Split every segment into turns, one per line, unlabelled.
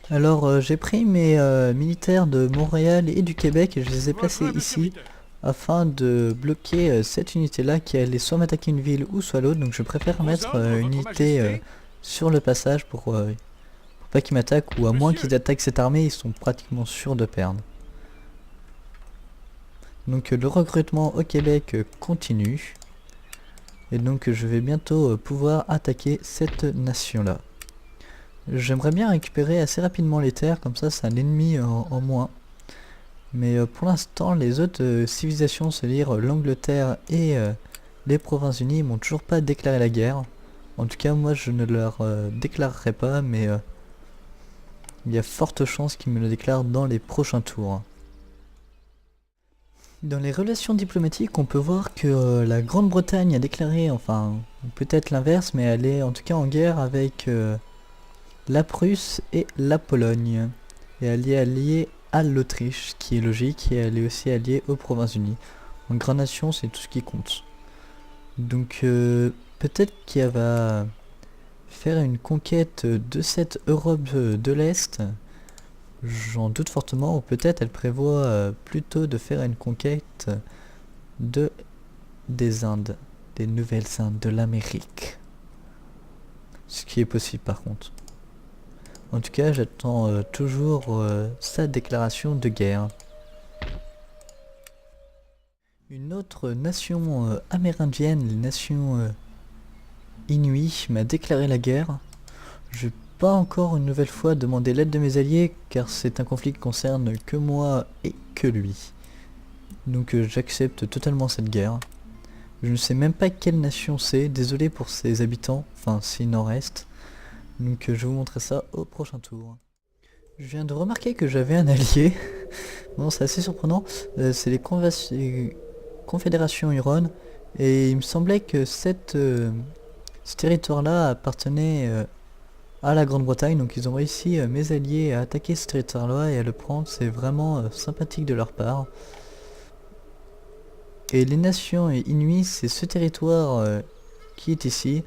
Alors j'ai pris mes militaires de Montréal et du Québec et je les ai placés ici afin de bloquer cette unité là qui allait soit m'attaquer une ville ou soit l'autre. Donc je préfère
Aux
mettre
ordres,
une
votre
unité
majesté.
sur le passage pour pas qu'ils m'attaquent, ou à moins
Monsieur.
qu'ils attaquent cette armée, ils sont pratiquement sûrs de perdre. Donc le recrutement au Québec continue et donc je vais bientôt pouvoir attaquer cette nation là. J'aimerais bien récupérer assez rapidement les terres, comme ça c'est un ennemi en moins. Mais pour l'instant, les autres civilisations, c'est-à-dire l'Angleterre et les Provinces-Unies, m'ont toujours pas déclaré la guerre. En tout cas, moi je ne leur déclarerai pas, mais il y a forte chance qu'ils me le déclarent dans les prochains tours. Dans les relations diplomatiques, on peut voir que la Grande-Bretagne a déclaré, enfin peut-être l'inverse, mais elle est en tout cas en guerre avec la Prusse et la Pologne. Et elle est alliée à l'Autriche, ce qui est logique, et elle est aussi alliée aux Provinces-Unies. En grande nation, c'est tout ce qui compte. Donc peut-être qu'elle va faire une conquête de cette Europe de l'Est. J'en doute fortement, ou peut-être elle prévoit plutôt de faire une conquête de des Indes, des Nouvelles Indes, de l'Amérique. Ce qui est possible par contre. En tout cas, j'attends toujours sa déclaration de guerre. Une autre nation amérindienne, les nations Inuits, m'a déclaré la guerre. Je vais pas encore une nouvelle fois demander l'aide de mes alliés, car c'est un conflit qui concerne que moi et que lui. Donc j'accepte totalement cette guerre. Je ne sais même pas quelle nation c'est, désolé pour ses habitants, enfin s'il en reste. Donc je vais vous montrer ça au prochain tour. Je viens de remarquer que j'avais un allié. Bon, c'est assez surprenant. C'est les Confédérations Huron. Et il me semblait que ce territoire-là appartenait à la Grande-Bretagne. Donc ils ont réussi, mes alliés, à attaquer ce territoire-là et à le prendre. C'est vraiment sympathique de leur part. Et les nations Inuits, c'est ce territoire qui est ici.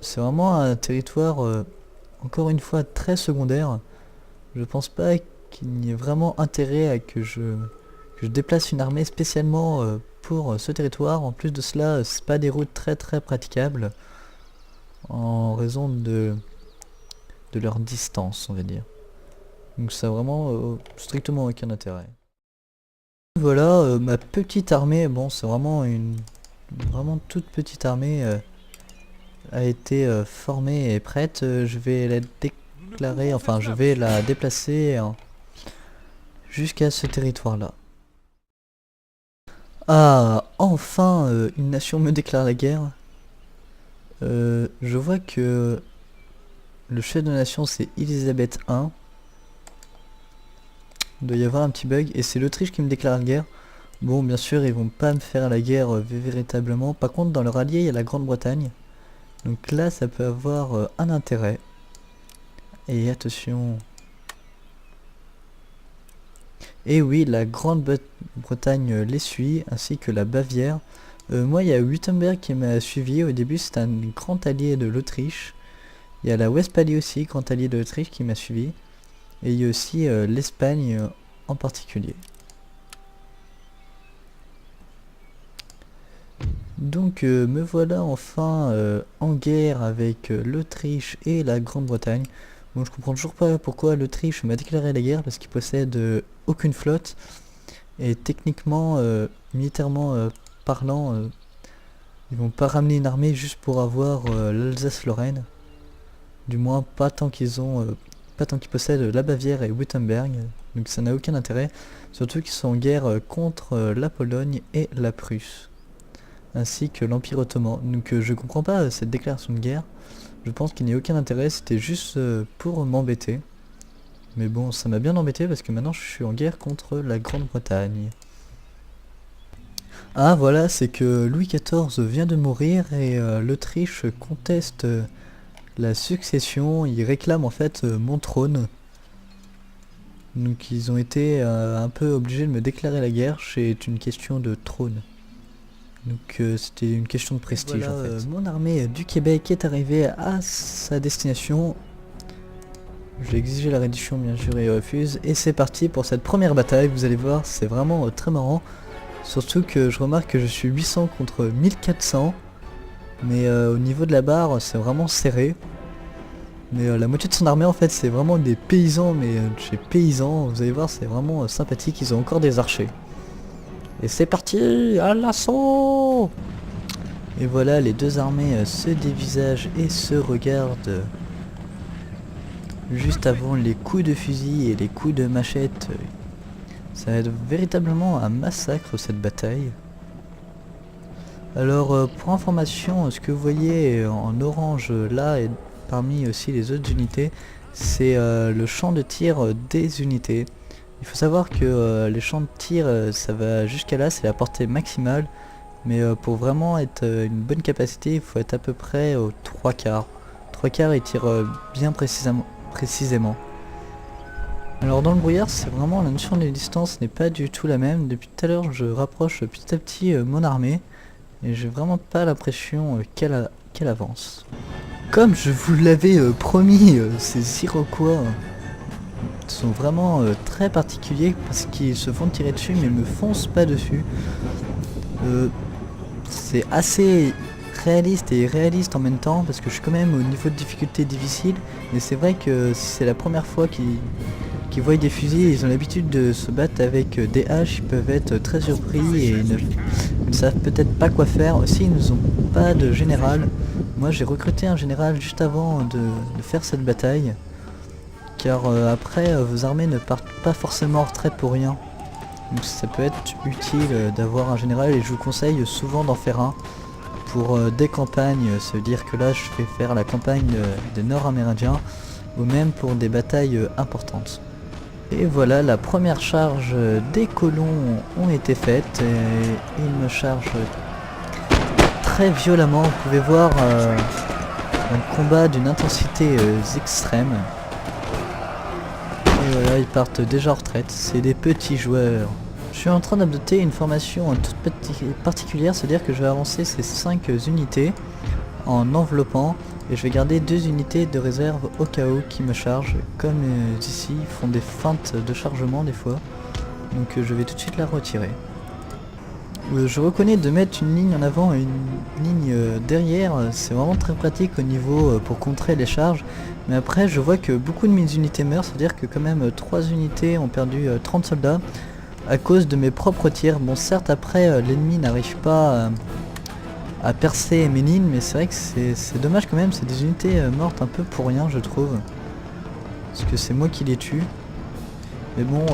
C'est vraiment un territoire, encore une fois, très secondaire. Je pense pas qu'il n'y ait vraiment intérêt à que je déplace une armée spécialement pour ce territoire. En plus de cela, c'est pas des routes très très praticables en raison de leur distance, on va dire. Donc ça a vraiment strictement aucun intérêt. Voilà, ma petite armée, bon c'est vraiment une vraiment toute petite armée a été formée et prête. Je vais la
Nous ne
déclarer,
pouvons faire
enfin je
cela,
vais
monsieur.
la déplacer jusqu'à ce territoire là. Ah, enfin une nation me déclare la guerre. Je vois que le chef de nation c'est Elisabeth I. Il doit y avoir un petit bug et c'est l'Autriche qui me déclare la guerre. Bon, bien sûr, ils vont pas me faire la guerre véritablement. Par contre, dans leur allié, il y a la Grande-Bretagne. Donc là, ça peut avoir un intérêt. Et attention. Et oui, la Grande-Bretagne les suit, ainsi que la Bavière. Moi, il y a Wurtemberg qui m'a suivi. Au début, c'est un grand allié de l'Autriche. Il y a la Westphalie aussi, grand allié de l'Autriche, qui m'a suivi. Et il y a aussi l'Espagne en particulier. Donc me voilà enfin en guerre avec l'Autriche et la Grande-Bretagne. Bon, je comprends toujours pas pourquoi l'Autriche m'a déclaré la guerre, parce qu'il possède aucune flotte. Et techniquement, militairement parlant, ils vont pas ramener une armée juste pour avoir l'Alsace-Lorraine. Du moins pas tant qu'ils possèdent la Bavière et Wurtemberg. Donc ça n'a aucun intérêt. Surtout qu'ils sont en guerre contre la Pologne et la Prusse, ainsi que l'Empire ottoman. Donc je comprends pas cette déclaration de guerre. Je pense qu'il n'y a aucun intérêt, c'était juste pour m'embêter. Mais bon, ça m'a bien embêté parce que maintenant je suis en guerre contre la Grande-Bretagne. Ah voilà, c'est que Louis XIV vient de mourir et l'Autriche conteste la succession. Ils réclament en fait mon trône. Donc ils ont été un peu obligés de me déclarer la guerre. C'est une question de trône. Donc c'était une question de prestige voilà, en fait. Mon armée du Québec est arrivée à sa destination. Je vais exiger la réduction, bien sûr, et il refuse. Et c'est parti pour cette première bataille. Vous allez voir, c'est vraiment très marrant. Surtout que je remarque que je suis 800 contre 1400. Mais au niveau de la barre, c'est vraiment serré. Mais la moitié de son armée, en fait, c'est vraiment des paysans. Mais chez paysans, vous allez voir, c'est vraiment sympathique. Ils ont encore des archers. Et c'est parti, à l'assaut! Et voilà, les deux armées se dévisagent et se regardent. Juste avant les coups de fusil et les coups de machette. Ça va être véritablement un massacre cette bataille. Alors pour information, ce que vous voyez en orange là et parmi aussi les autres unités, c'est le champ de tir des unités. Il faut savoir que les champs de tir ça va jusqu'à là, c'est la portée maximale. Mais pour vraiment être une bonne capacité, il faut être à peu près aux 3 quarts. 3 quarts ils tirent bien précisément. Alors dans le brouillard, c'est vraiment la notion de distance n'est pas du tout la même. Depuis tout à l'heure, je rapproche petit à petit mon armée et j'ai vraiment pas l'impression qu'elle avance. Comme je vous l'avais promis, ces Iroquois sont vraiment très particuliers parce qu'ils se font tirer dessus mais me foncent pas dessus. C'est assez réaliste et irréaliste en même temps parce que je suis quand même au niveau de difficulté difficile, mais c'est vrai que si c'est la première fois qu'ils voient des fusils, ils ont l'habitude de se battre avec des haches, ils peuvent être très surpris et ils ne savent peut-être pas quoi faire. Aussi ils n'ont pas de général. Moi j'ai recruté un général juste avant de faire cette bataille, car après vos armées ne partent pas forcément en retraite pour rien. Donc ça peut être utile d'avoir un général et je vous conseille souvent d'en faire un. Pour des campagnes, ça veut dire que là je vais faire la campagne des Nord-Amérindiens ou même pour des batailles importantes. Et voilà, la première charge des colons ont été faites et ils me chargent très violemment. Vous pouvez voir un combat d'une intensité extrême. Et voilà, ils partent déjà en retraite, c'est des petits joueurs. Je suis en train d'adopter une formation toute particulière, c'est-à-dire que je vais avancer ces 5 unités en enveloppant et je vais garder 2 unités de réserve au cas où qui me chargent. Comme ici, ils font des feintes de chargement des fois, donc je vais tout de suite la retirer. Je reconnais de mettre une ligne en avant et une ligne derrière, c'est vraiment très pratique au niveau pour contrer les charges. Mais après je vois que beaucoup de mes unités meurent, c'est-à-dire que quand même 3 unités ont perdu 30 soldats. À cause de mes propres tirs. Bon certes après l'ennemi n'arrive pas à percer mes lignes, mais c'est vrai que c'est dommage quand même, c'est des unités mortes un peu pour rien je trouve. Parce que c'est moi qui les tue. Mais bon,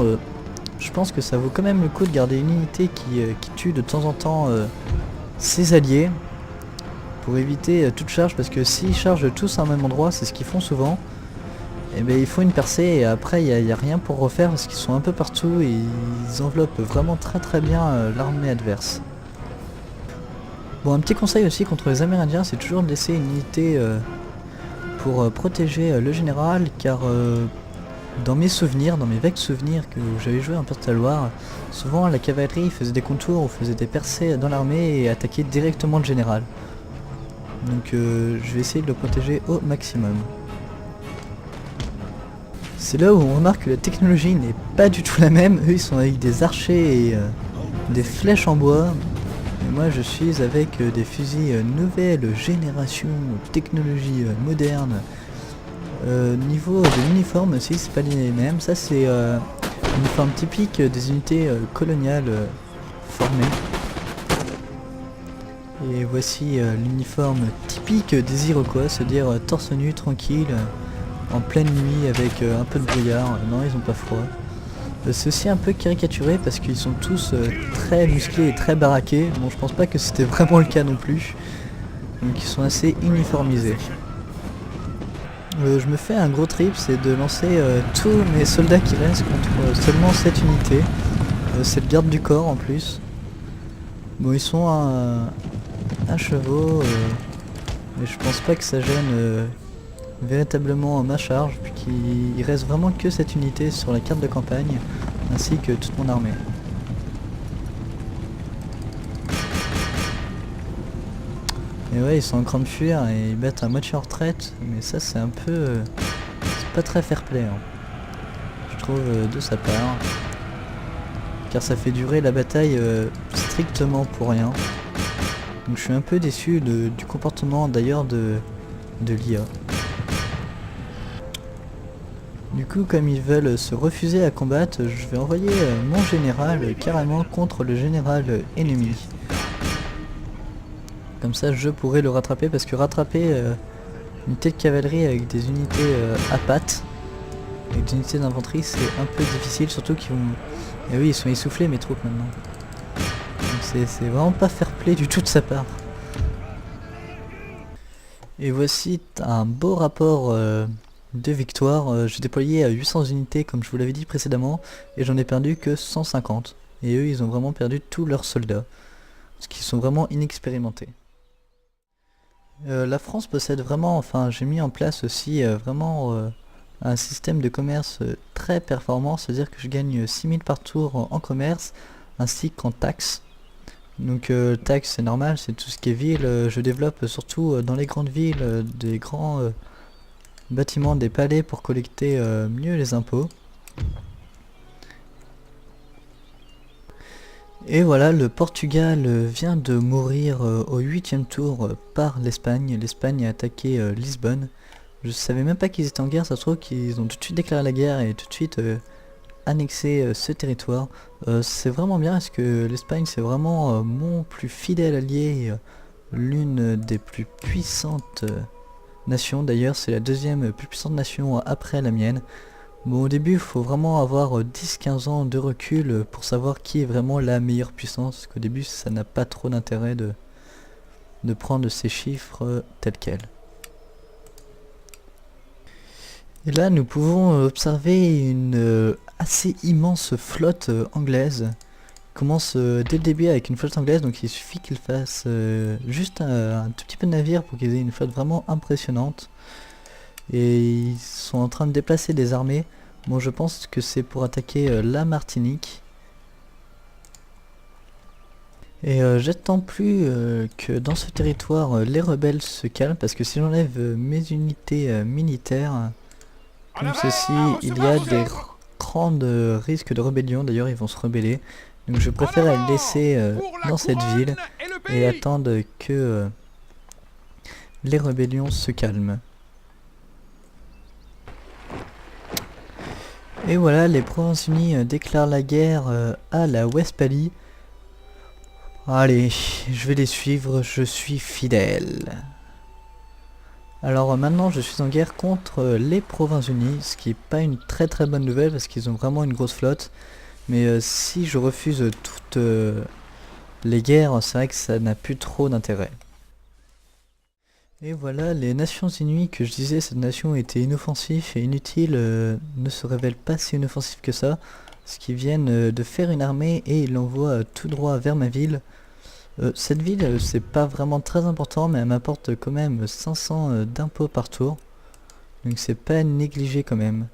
je pense que ça vaut quand même le coup de garder une unité qui tue de temps en temps ses alliés. Pour éviter toute charge, parce que s'ils chargent tous à un même endroit, c'est ce qu'ils font souvent. Et ben il faut une percée et après il n'y a rien pour refaire parce qu'ils sont un peu partout et ils enveloppent vraiment très bien l'armée adverse. Bon, un petit conseil aussi contre les Amérindiens, c'est toujours de laisser une unité pour protéger le général, car dans mes souvenirs, dans mes vagues souvenirs que j'avais joué en Perte-à-Loire, souvent la cavalerie faisait des contours ou faisait des percées dans l'armée et attaquait directement le général. Donc je vais essayer de le protéger au maximum. C'est là où on remarque que la technologie n'est pas du tout la même. Eux ils sont avec des archers et des flèches en bois. Et moi je suis avec des fusils nouvelle génération, technologie moderne. Niveau de l'uniforme aussi c'est pas les mêmes. Ça c'est l'uniforme typique des unités coloniales formées. Et voici l'uniforme typique des Iroquois, c'est-à-dire torse nu, tranquille. En pleine nuit avec un peu de brouillard. Non, ils ont pas froid. C'est aussi un peu caricaturé parce qu'ils sont tous très musclés et très baraqués. Bon, je pense pas que c'était vraiment le cas non plus. Donc ils sont assez uniformisés. Je me fais un gros trip, c'est de lancer tous mes soldats qui restent contre seulement cette unité. C'est le garde du corps en plus. Bon, ils sont à chevaux, mais je pense pas que ça gêne véritablement ma charge, puisqu'il reste vraiment que cette unité sur la carte de campagne, ainsi que toute mon armée. Et ouais, ils sont en train de fuir et ils battent à moitié en retraite, mais ça c'est un peu pas très fair play, hein, je trouve, de sa part. Car ça fait durer la bataille strictement pour rien. Donc je suis un peu déçu du comportement d'ailleurs de l'IA. Du coup, comme ils veulent se refuser à combattre, je vais envoyer mon général carrément contre le général ennemi. Comme ça je pourrais le rattraper, parce que rattraper une telle cavalerie avec des unités à pattes, avec des unités d'infanterie, c'est un peu difficile, surtout qu'ils vont... Et oui, ils sont essoufflés mes troupes maintenant. Donc c'est vraiment pas fair play du tout de sa part. Et voici un beau rapport de victoire. J'ai déployé à 800 unités comme je vous l'avais dit précédemment, et j'en ai perdu que 150. Et eux ils ont vraiment perdu tous leurs soldats, parce qu'ils sont vraiment inexpérimentés. La France possède vraiment, enfin j'ai mis en place aussi vraiment un système de commerce très performant, c'est-à-dire que je gagne 6000 par tour en commerce ainsi qu'en taxes. Donc taxes c'est normal, c'est tout ce qui est ville, je développe surtout dans les grandes villes des grands bâtiments, des palais pour collecter mieux les impôts. Et voilà, le Portugal vient de mourir au 8e tour par l'Espagne. L'Espagne a attaqué Lisbonne. Je savais même pas qu'ils étaient en guerre, ça se trouve qu'ils ont tout de suite déclaré la guerre et tout de suite annexé ce territoire. C'est vraiment bien, parce que l'Espagne c'est vraiment mon plus fidèle allié, l'une des plus puissantes nations. D'ailleurs c'est la deuxième plus puissante nation après la mienne. Bon, au début il faut vraiment avoir 10-15 ans de recul pour savoir qui est vraiment la meilleure puissance, parce qu'au début ça n'a pas trop d'intérêt de prendre ces chiffres tels quels. Et là nous pouvons observer une assez immense flotte anglaise. Il commence dès le début avec une flotte anglaise, donc il suffit qu'ils fassent juste un tout petit peu de navire pour qu'ils aient une flotte vraiment impressionnante. Et ils sont en train de déplacer des armées. Bon, je pense que c'est pour attaquer la Martinique. Et j'attends plus que dans ce territoire les rebelles se calment, parce que si j'enlève mes unités militaires comme ceci, il y a des grands risques de rébellion. D'ailleurs ils vont se rebeller, donc je préfère les laisser dans cette ville et attendre que les rébellions se calment. Et voilà, les Provinces-Unies déclarent la guerre à la Westphalie. Allez, je vais les suivre, je suis fidèle. Alors maintenant je suis en guerre contre les Provinces-Unies, ce qui n'est pas une très bonne nouvelle, parce qu'ils ont vraiment une grosse flotte. Mais si je refuse toutes les guerres, c'est vrai que ça n'a plus trop d'intérêt. Et voilà, les Nations Unies que je disais, cette nation était inoffensif et inutile, ne se révèle pas si inoffensif que ça, parce qu'ils viennent de faire une armée et ils l'envoient tout droit vers ma ville. Cette ville c'est pas vraiment très important, mais elle m'apporte quand même 500 d'impôts par tour, donc c'est pas négligé quand même.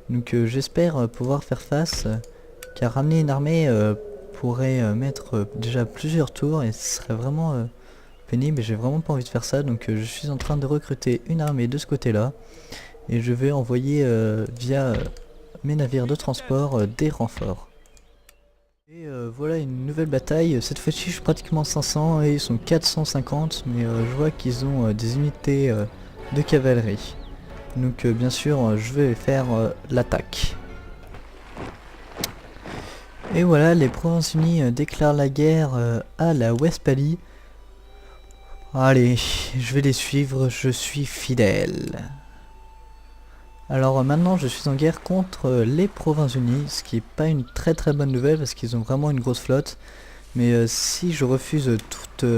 Donc j'espère pouvoir faire face, car ramener une armée pourrait mettre déjà plusieurs tours et ce serait vraiment pénible, et j'ai vraiment pas envie de faire ça. Donc je suis en train de recruter une armée de ce côté là, et je vais envoyer via mes navires de transport des renforts. Et voilà une nouvelle bataille. Cette fois-ci je suis pratiquement 500 et ils sont 450, mais je vois qu'ils ont des unités de cavalerie. Donc bien sûr je vais faire l'attaque. Et voilà, les Provinces-Unies déclarent la guerre à la Westphalie. Allez, je vais les suivre, je suis fidèle. Alors maintenant je suis en guerre contre les Provinces-Unies, ce qui n'est pas une très bonne nouvelle, parce qu'ils ont vraiment une grosse flotte. Mais si je refuse toutes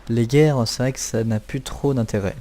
les guerres, c'est vrai que ça n'a plus trop d'intérêt.